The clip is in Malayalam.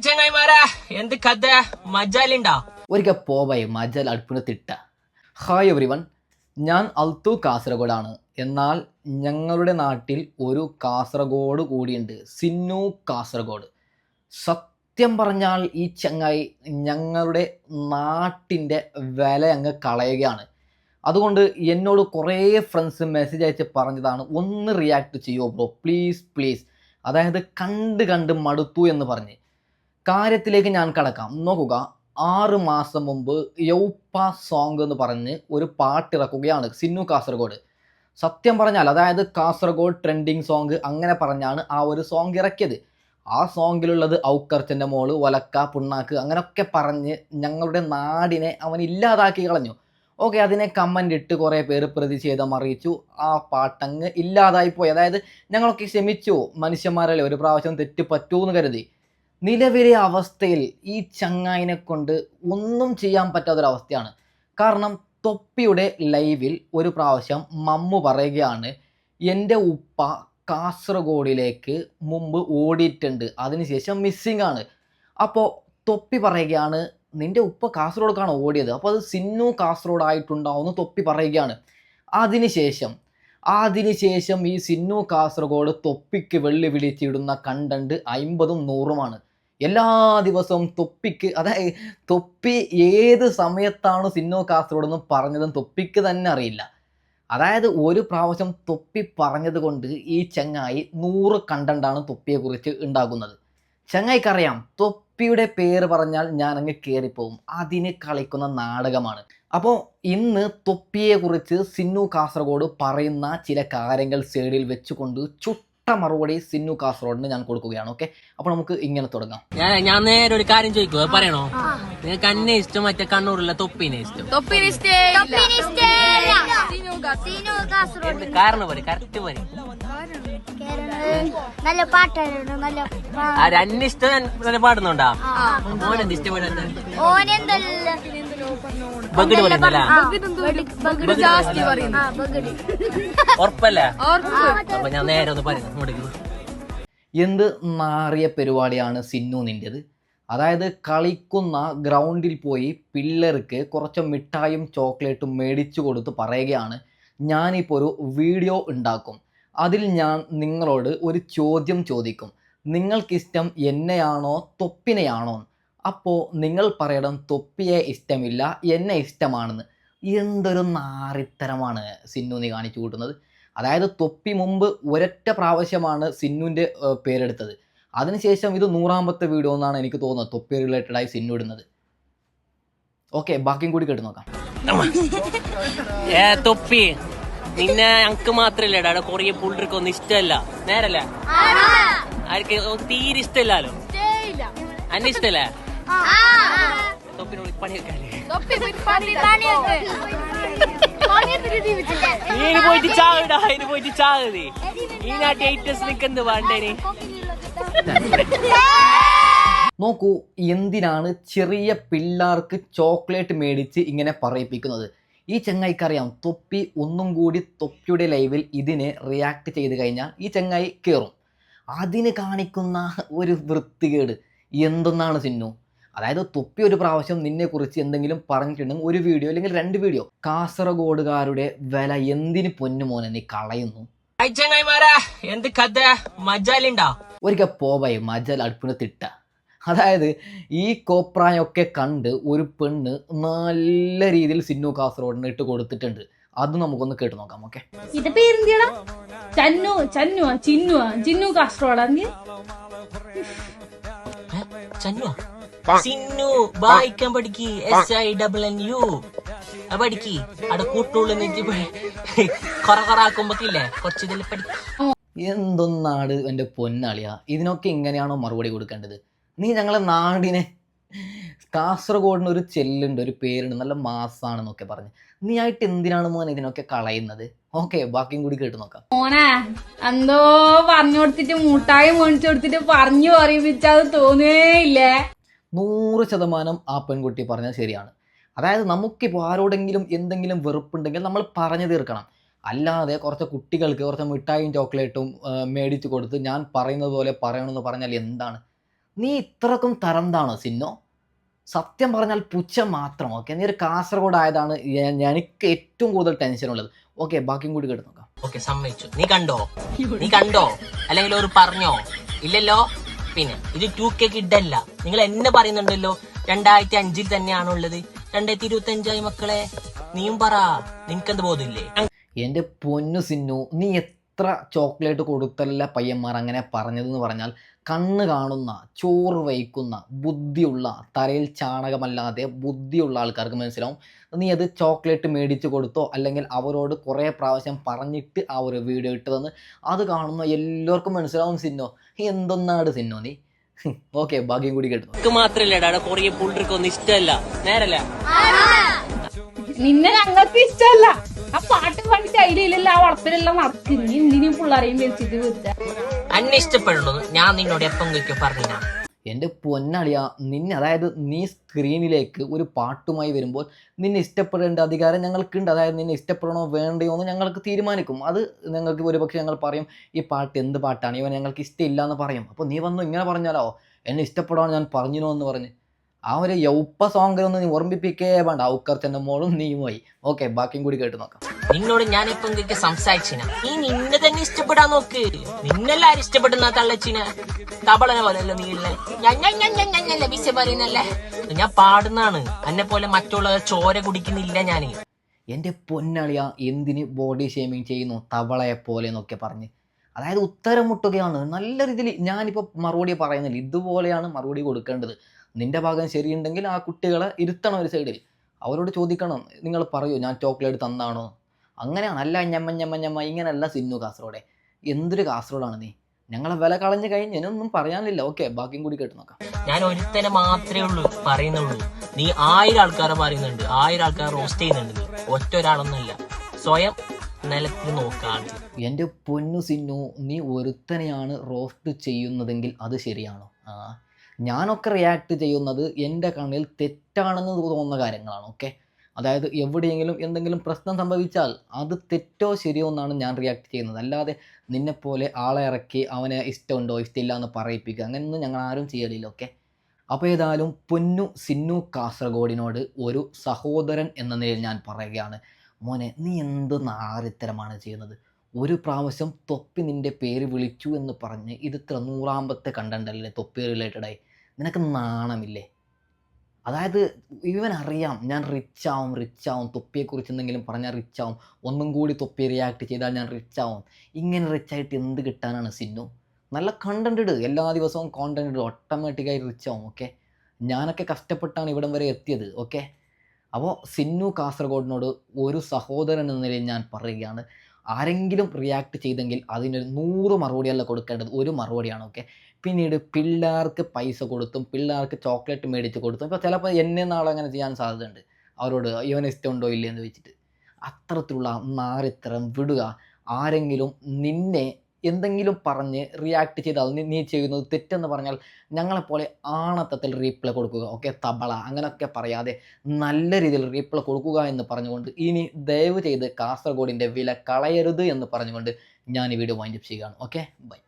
ചങ്ങായിമാരാ എന്ത് കഥ മജാലുണ്ടാ ഒരിക്കൽ പോവായി മജൽ അടുപ്പിന് തിട്ട. ഹായ് എവ്രിവൺ, ഞാൻ അൽത്തു കാസർഗോഡാണ്. എന്നാൽ ഞങ്ങളുടെ നാട്ടിൽ ഒരു കാസർഗോഡ് കൂടിയുണ്ട്, സിന്നു കാസർഗോഡ്. സത്യം പറഞ്ഞാൽ ഈ ചങ്ങായി ഞങ്ങളുടെ നാട്ടിൻ്റെ വില അങ്ങ് കളയുകയാണ്. അതുകൊണ്ട് എന്നോട് കുറേ ഫ്രണ്ട്സ് മെസ്സേജ് അയച്ച് പറഞ്ഞതാണ്, ഒന്ന് റിയാക്ട് ചെയ്യുമോ ബ്രോ, പ്ലീസ് പ്ലീസ്. അതായത് കണ്ട് മടുത്തു എന്ന് പറഞ്ഞ് കാര്യത്തിലേക്ക് ഞാൻ കടക്കാം. നോക്കുക, 6 മാസം മുമ്പ് യൗപ്പ സോങ് എന്ന് പറഞ്ഞ് ഒരു പാട്ടിറക്കുകയാണ് സിന്നു കാസർഗോഡ്. സത്യം പറഞ്ഞാൽ അതായത് കാസർഗോഡ് ട്രെൻഡിങ് സോങ് അങ്ങനെ പറഞ്ഞാണ് ആ ഒരു സോങ് ഇറക്കിയത്. ആ സോങ്ങിലുള്ളത് ഔക്കർച്ചൻ്റെ മോള്, ഒലക്ക, പുണ്ണാക്ക് അങ്ങനെയൊക്കെ പറഞ്ഞ് ഞങ്ങളുടെ നാടിനെ അവൻ ഇല്ലാതാക്കി കളഞ്ഞു. ഓക്കെ, അതിനെ കമൻ്റ് ഇട്ട് കുറേ പേര് പ്രതിഷേധം അറിയിച്ചു. ആ പാട്ടങ്ങ് ഇല്ലാതായിപ്പോയി. അതായത് ഞങ്ങളൊക്കെ ക്ഷമിച്ചു, മനുഷ്യന്മാരല്ലേ, ഒരു പ്രാവശ്യം തെറ്റ് പറ്റൂന്ന് കരുതി. നിലവിലെ അവസ്ഥയിൽ ഈ ചങ്ങായിനെ കൊണ്ട് ഒന്നും ചെയ്യാൻ പറ്റാത്തൊരവസ്ഥയാണ്. കാരണം തൊപ്പിയുടെ ലൈവിൽ ഒരു പ്രാവശ്യം മമ്മു പറയുകയാണ്, എൻ്റെ ഉപ്പ കാസർഗോഡിലേക്ക് മുമ്പ് ഓടിയിട്ടുണ്ട്, അതിനുശേഷം മിസ്സിംഗ് ആണ്. അപ്പോൾ തൊപ്പി പറയുകയാണ്, നിൻ്റെ ഉപ്പ കാസർഗോഡേക്കാണ് ഓടിയത്, അപ്പോൾ അത് സിന്നു കാസർഗോഡ് ആയിട്ടുണ്ടാവുമെന്ന് തൊപ്പി പറയുകയാണ്. അതിനുശേഷം ഈ സിന്നു കാസർഗോഡ് തൊപ്പിക്ക് വെള്ളി വിളിച്ചിടുന്ന കണ്ടന്റ് 50ഉം 100ഉമാണ്. എല്ലാ ദിവസവും തൊപ്പിക്ക്, അതായത് തൊപ്പി ഏത് സമയത്താണ് സിന്നു കാസർഗോഡ് എന്ന് പറഞ്ഞതും തൊപ്പിക്ക് തന്നെ അറിയില്ല. അതായത് ഒരു പ്രാവശ്യം തൊപ്പി പറഞ്ഞത് കൊണ്ട് ഈ ചങ്ങായി 100 കണ്ടന്റാണ് തൊപ്പിയെക്കുറിച്ച് ഉണ്ടാകുന്നത്. ചങ്ങായിക്കറിയാം, തൊപ്പിയുടെ പേര് പറഞ്ഞാൽ ഞാൻ അങ്ങ് കയറിപ്പോവും. അതിന് കളിക്കുന്ന നാടകമാണ്. അപ്പോൾ ഇന്ന് തൊപ്പിയെക്കുറിച്ച് സിന്നു കാസർഗോഡ് പറയുന്ന ചില കാര്യങ്ങൾ സൈഡിൽ വെച്ചുകൊണ്ട് ചുട്ട മറുപടി സിന്നു കാസർഗോഡിന് ഞാൻ കൊടുക്കുകയാണ്. ഓക്കെ, അപ്പോൾ നമുക്ക് ഇങ്ങനെ തുടങ്ങാം. ഞാൻ നേരെ ഒരു കാര്യം ചോദിക്കുക, പറയണോ? നിങ്ങൾക്ക് അന്നെ ഇഷ്ടം മറ്റേ കണ്ണൂരിലെ തൊപ്പിനെ ഇഷ്ടം? കാരണം പറയും, കറക്റ്റ് പറയും. നല്ല പാട്ടാണ്. അന്നിഷ്ടം നല്ല പാടുന്നുണ്ടാ? ഓനെന്ത് ഇഷ്ടപ്പെടാത്ത? ബഗഡ് പറയുന്നല്ല, ഉറപ്പല്ലേ? അപ്പൊ ഞാൻ നേരെ ഒന്ന് പറയുന്നു. എന്ത് നാറിയ പരിപാടിയാണ് സിന്നു നിൻ്റെത്. അതായത് കളിക്കുന്ന ഗ്രൗണ്ടിൽ പോയി പിള്ളേർക്ക് കുറച്ച് മിഠായും ചോക്ലേറ്റും മേടിച്ചു കൊടുത്ത് പറയുകയാണ്, ഞാനിപ്പോൾ ഒരു വീഡിയോ ഉണ്ടാക്കും, അതിൽ ഞാൻ നിങ്ങളോട് ഒരു ചോദ്യം ചോദിക്കും, നിങ്ങൾക്കിഷ്ടം എന്നെയാണോ തൊപ്പിനെയാണോ? അപ്പോൾ നിങ്ങൾ പറയണം തൊപ്പിയെ ഇഷ്ടമില്ല, എന്നെ ഇഷ്ടമാണെന്ന്. എന്തൊരു നാറിത്തരമാണ് സിന്നു നീ കാണിച്ചു കൂട്ടുന്നത്. അതായത് തൊപ്പി മുമ്പ് ഒരൊറ്റ പ്രാവശ്യമാണ് സിന്നുവിൻ്റെ പേരെടുത്തത്. അതിനുശേഷം ഇത് 100ാമത്തെ വീഡിയോ എന്നാണ് എനിക്ക് തോന്നുന്നത് തൊപ്പി റിലേറ്റഡായി സിന്നു ഇടുന്നത്. ഓക്കെ, ബാക്കിയും കൂടി കേട്ട് നോക്കാം. തൊപ്പി നിന്നെ ഞങ്ങക്ക് മാത്രല്ല, അവിടെ കൊറേ പുള്ളിക്കൊന്നും ഇഷ്ടമല്ല, നേരല്ല? ആർക്ക് തീരെ ഇഷ്ടമല്ലോ? അന്നെ ഇഷ്ടല്ലേ? തൊപ്പിനോട് പണിയൊക്കെ പോയിട്ട് ചാവിടാ, അതിന് പോയിട്ട് ചാവത്. ഈ നാട്ടിൽ ഹേറ്റേഴ്സ് നിൽക്കുന്നത് വേണ്ടേന്. നോക്കൂ, എന്തിനാണ് ചെറിയ പിള്ളേർക്ക് ചോക്ലേറ്റ് മേടിച്ച് ഇങ്ങനെ പറയിപ്പിക്കുന്നത്? ഈ ചങ്ങായിക്കറിയാം, തൊപ്പി ഒന്നും കൂടി തൊപ്പിയുടെ ലൈവിൽ ഇതിനെ റിയാക്ട് ചെയ്ത് കഴിഞ്ഞാൽ ഈ ചങ്ങായി കയറും. അതിന് കാണിക്കുന്ന ഒരു വൃത്തികേട് എന്തെന്നാണ് സിന്നു. അതായത് തൊപ്പി ഒരു പ്രാവശ്യം നിന്നെക്കുറിച്ച് എന്തെങ്കിലും പറഞ്ഞിട്ടുണ്ടെങ്കിൽ ഒരു വീഡിയോ അല്ലെങ്കിൽ 2 വീഡിയോ. കാസർഗോഡുകാരുടെ വില എന്തിന് പൊന്നുമോനെ നീ കളയുന്നു? ചങ്ങായിമാരാ എന്ത് കഥ മജാലുണ്ടാ? ഒരിക്കൽ പോവായി മജൽ അടുപ്പിന് തിട്ട. അതായത് ഈ കോപ്രായൊക്കെ കണ്ട് ഒരു പെണ്ണ് നല്ല രീതിയിൽ സിന്നു കാസർഗോഡിന് ഇട്ട് കൊടുത്തിട്ടുണ്ട്. അത് നമുക്കൊന്ന് കേട്ട് നോക്കാം. ഓക്കെ, ഇത് പേരെന്തിയാ? ചിന്നു കാസർഗോഡ്. സിന്നു വായിക്കാൻ പഠിക്ക്, SINNU പഠിക്ക്. അവിടെ കൂട്ടുള്ളൂ കൊറകൊറാക്കുമ്പോക്കില്ലേ കുറച്ച് ഇതിൽ പഠിക്കും. എന്തൊന്നാട് എൻ്റെ പൊന്നാളിയാ, ഇതിനൊക്കെ ഇങ്ങനെയാണോ മറുപടി കൊടുക്കേണ്ടത്? നീ ഞങ്ങളെ നാടിനെ, കാസർഗോഡിന് ഒരു ചെല്ലുണ്ട്, ഒരു പേരുണ്ട്, നല്ല മാസാണെന്നൊക്കെ പറഞ്ഞ് നീ ആയിട്ട് എന്തിനാണ് മോനെ ഇതിനൊക്കെ കളയുന്നത്? ഓക്കെ, ബാക്കിയും കൂടി കേട്ട് നോക്കാം. മോനെ എന്തോ പറഞ്ഞു കൊടുത്തിട്ട് മുട്ടായി മേടിച്ചു കൊടുത്തിട്ട് പറഞ്ഞു പറയിപ്പിച്ചത് തോന്നുകയില്ലേ? 100% ആ പെൺകുട്ടി പറഞ്ഞത് ശരിയാണ്. അതായത് നമുക്കിപ്പോൾ ആരോടെങ്കിലും എന്തെങ്കിലും വെറുപ്പുണ്ടെങ്കിൽ നമ്മൾ പറഞ്ഞു തീർക്കണം. അല്ലാതെ കുറച്ച് കുട്ടികൾക്ക് കുറച്ച് മിഠായും ചോക്ലേറ്റും മേടിച്ച് കൊടുത്ത് ഞാൻ പറയുന്നത് പോലെ പറയണമെന്ന് പറഞ്ഞാൽ എന്താണ്? നീ ഇത്രക്കും തരംതാണോ സിന്നോ? സത്യം പറഞ്ഞാൽ പുച്ഛം മാത്രം. ഓക്കെ, നീ ഒരു കാസർഗോഡ് ആയതാണ് എനിക്ക് ഏറ്റവും കൂടുതൽ ടെൻഷൻ ഉള്ളത്. ഓക്കെ, ബാക്കിയും കൂടി കേട്ട് നോക്കാം. ഓക്കെ, സമ്മതിച്ചു. നീ കണ്ടോ അല്ലെങ്കിൽ ഒരു പറഞ്ഞോ? ഇല്ലല്ലോ. പിന്നെ ഇത് 2K കിഡല്ല. നിങ്ങൾ എന്നെ പറയുന്നുണ്ടല്ലോ 2005 തന്നെയാണുള്ളത്. 2025 മക്കളെ. നീയും പറ, നിനക്കെന്ത് ബോധമില്ലേ? എൻ്റെ പൊന്നു സിന്നു, നീ എത്ര ചോക്ലേറ്റ് കൊടുത്തല്ല പയ്യന്മാർ അങ്ങനെ പറഞ്ഞതെന്ന് പറഞ്ഞാൽ, കണ്ണ് കാണുന്ന, ചോറ് വയ്ക്കുന്ന, ബുദ്ധിയുള്ള, തലയിൽ ചാണകമല്ലാതെ ബുദ്ധിയുള്ള ആൾക്കാർക്ക് മനസ്സിലാവും. നീ അത് ചോക്ലേറ്റ് മേടിച്ച് കൊടുത്തോ അല്ലെങ്കിൽ അവരോട് കുറേ പ്രാവശ്യം പറഞ്ഞിട്ട് ആ ഒരു വീഡിയോ ഇട്ടതെന്ന് അത് കാണുന്ന എല്ലാവർക്കും മനസ്സിലാവും സിന്നോ. എന്തൊന്നാട് സിന്നോ നീ? ഓക്കെ, ഭാഗ്യം കൂടി കേട്ടു. എനിക്ക് മാത്രല്ല കൊറിയ പുള്ളിക്കൊന്നും ഇഷ്ടമല്ല. നേരല്ല, നിന്നെ ഞങ്ങൾക്ക് ഇഷ്ടമല്ല. ആ പാട്ട് പാടിട്ട് അതിലെല്ലാം ആ വളപ്പിലെല്ലാം നടക്കും. നീ എന്തിനും പിള്ളേരെയും വെച്ചിട്ട് വെച്ച അന്നെ ഇഷ്ടപ്പെടുള്ളൂ. ഞാൻ നിന്നോട് എപ്പം പറഞ്ഞ എൻ്റെ പൊന്നളിയ, നിന്നെ അതായത് നീ സ്ക്രീനിലേക്ക് ഒരു പാട്ടുമായി വരുമ്പോൾ നിന്നെ ഇഷ്ടപ്പെടേണ്ട അധികാരം ഞങ്ങൾക്കുണ്ട്. അതായത് നിന്നെ ഇഷ്ടപ്പെടണോ വേണ്ടയോ എന്ന് ഞങ്ങൾക്ക് തീരുമാനിക്കും. അത് ഞങ്ങൾക്ക് ഒരുപക്ഷെ ഞങ്ങൾ പറയും, ഈ പാട്ട് എന്ത് പാട്ടാണ്, ഇവൻ ഞങ്ങൾക്ക് ഇഷ്ടമില്ല എന്ന് പറയും. അപ്പോൾ നീ വന്നു ഇങ്ങനെ പറഞ്ഞാലോ, എന്നെ ഇഷ്ടപ്പെടാൻ ഞാൻ പറഞ്ഞിനോ എന്ന് പറഞ്ഞ് ആ ഒരു യൗപ്പ സോങ്ങിലൊന്നും നീ ഓർമ്മിപ്പിക്കേ വേണ്ട. ഔക്കർ ചെന്ന മോളും നീയുമായി. ഓക്കെ, ബാക്കിയും കൂടി കേട്ട് നോക്കാം. നിന്നോട് ഞാൻ എപ്പം സംസാരിച്ചിന, നീ നിന്നെ തന്നെ ഇഷ്ടപ്പെടാൻ നോക്ക്. നിന്നെല്ലാരും ഇഷ്ടപ്പെടുന്ന തള്ളച്ചിന തബളനെ പോലെയല്ല നീ വിസ പറയുന്നല്ലേ. ഞാൻ പാടുന്നാണ്. എന്നെ പോലെ മറ്റുള്ള ചോര കുടിക്കുന്നില്ല ഞാന്. എൻ്റെ പൊന്നളിയ, എന്തിന് ബോഡി ഷേമിങ് ചെയ്യുന്നു തവളയെ പോലെ എന്നൊക്കെ പറഞ്ഞ്. അതായത് ഉത്തരം മുട്ടുകയാണ് നല്ല രീതിയിൽ. ഞാനിപ്പോൾ മറുപടി പറയുന്നില്ല, ഇതുപോലെയാണ് മറുപടി കൊടുക്കേണ്ടത്. നിൻ്റെ ഭാഗം ശരിയുണ്ടെങ്കിൽ ആ കുട്ടികളെ ഇരുത്തണം ഒരു സൈഡിൽ. അവരോട് ചോദിക്കണം, നിങ്ങൾ പറയൂ ഞാൻ ചോക്ലേറ്റ് തന്നാണോ? അങ്ങനെയാണ്. അല്ല ഞമ്മ ഇങ്ങനെയല്ല സിന്നു കാസർഗോഡെ. എന്തൊരു കാസർഗോഡാണ് നീ. ഞങ്ങളെ വില കളഞ്ഞു കഴിഞ്ഞ് ഇനിയൊന്നും പറയാനില്ല. ഓക്കെ, ബാക്കിയും കൂടി കേട്ട് നോക്കാം. ഞാൻ ഒരുത്തനെ മാത്രമേ ഉള്ളൂ പറയുന്നുള്ളൂ. നീ 1000 ആൾക്കാരെ പറയുന്നുണ്ട്, 1000 ആൾക്കാരെ റോസ്റ്റ് ചെയ്യുന്നുണ്ട്. നീ ഒറ്റ ഒരാളൊന്നുമല്ല. സ്വയം നിലത്തിൽ നോക്കാണ്. എൻ്റെ പൊന്നു സിന്നു, നീ ഒരുത്തനെയാണ് റോസ്റ്റ് ചെയ്യുന്നതെങ്കിൽ അത് ശരിയാണോ? ഞാനൊക്കെ റിയാക്ട് ചെയ്യുന്നത് എൻ്റെ കണ്ണിൽ തെറ്റാണെന്ന് തോന്നുന്ന കാര്യങ്ങളാണ്. ഓക്കെ, അതായത് എവിടെയെങ്കിലും എന്തെങ്കിലും പ്രശ്നം സംഭവിച്ചാൽ അത് തെറ്റോ ശരിയോ എന്നാണ് ഞാൻ റിയാക്ട് ചെയ്യുന്നത്. അല്ലാതെ നിന്നെപ്പോലെ ആളെ ഇറക്കി അവനെ ഇഷ്ടമുണ്ടോ ഇഷ്ടമില്ല എന്ന് പറയിപ്പിക്കുക, അങ്ങനെയൊന്നും ഞങ്ങൾ ആരും ചെയ്യലില്ല. ഓക്കെ, അപ്പോൾ ഏതായാലും പൊന്നു സിന്നു കാസർഗോഡിനോട് ഒരു സഹോദരൻ എന്ന നിലയിൽ ഞാൻ പറയുകയാണ്, മോനെ നീ എന്ത് നാരിത്തരമാണ് ചെയ്യുന്നത്. ഒരു പ്രാവശ്യം തൊപ്പി നിൻ്റെ പേര് വിളിച്ചു എന്ന് പറഞ്ഞ് ഇത് 100ാമത്തെ കണ്ടൻ്റല്ലേ തൊപ്പി റിലേറ്റഡായി. നിനക്ക് നാണമില്ലേ? അതായത് ഇവനറിയാം ഞാൻ റിച്ചാവും, തൊപ്പിയെക്കുറിച്ച് എന്തെങ്കിലും പറഞ്ഞാൽ റിച്ചാവും, ഒന്നും കൂടി തൊപ്പി റിയാക്ട് ചെയ്താൽ ഞാൻ റിച്ചാവും. ഇങ്ങനെ റിച്ചായിട്ട് എന്ത് കിട്ടാനാണ് സിന്നു? നല്ല കണ്ടന്റ് ഇട്, എല്ലാ ദിവസവും കോണ്ടന്റ് ഇട്, ഓട്ടോമാറ്റിക്കായി റിച്ചാവും. ഓക്കെ, ഞാനൊക്കെ കഷ്ടപ്പെട്ടാണ് ഇവിടം വരെ എത്തിയത്. ഓക്കെ, അപ്പോൾ സിന്നു കാസർഗോഡിനോട് ഒരു സഹോദരൻ എന്ന നിലയിൽ ഞാൻ പറയുകയാണ്, ആരെങ്കിലും റിയാക്ട് ചെയ്തെങ്കിൽ അതിനൊരു 100 മറുപടിയല്ല കൊടുക്കേണ്ടത്, ഒരു മറുപടിയാണ്. ഓക്കെ, പിന്നീട് പിള്ളേർക്ക് പൈസ കൊടുത്തും പിള്ളേർക്ക് ചോക്ലേറ്റ് മേടിച്ച് കൊടുത്തും ഇപ്പോൾ ചിലപ്പോൾ എന്നെ നാളെ അങ്ങനെ ചെയ്യാൻ സാധ്യതയുണ്ട്. അവരോട് ഇവന് ഇഷ്ടമുണ്ടോ ഇല്ലേ എന്ന് വെച്ചിട്ട് അത്തരത്തിലുള്ള നാരിത്തരം വിടുക. ആരെങ്കിലും നിന്നെ എന്തെങ്കിലും പറഞ്ഞ് റിയാക്ട് ചെയ്താൽ നീ ചെയ്യുന്നത് തെറ്റെന്ന് പറഞ്ഞാൽ ഞങ്ങളെപ്പോലെ ആണത്തത്തിൽ റീപ്ലൈ കൊടുക്കുക. ഓക്കെ, തബള അങ്ങനെയൊക്കെ പറയാതെ നല്ല രീതിയിൽ റീപ്ലൈ കൊടുക്കുക എന്ന് പറഞ്ഞുകൊണ്ട് ഇനി ദയവ് ചെയ്ത് കാസർഗോഡിൻ്റെ വില കളയരുത് എന്ന് പറഞ്ഞുകൊണ്ട് ഞാൻ ഈ വീഡിയോ വൈൻഡപ്പ് ചെയ്യുകയാണ്. Okay, by.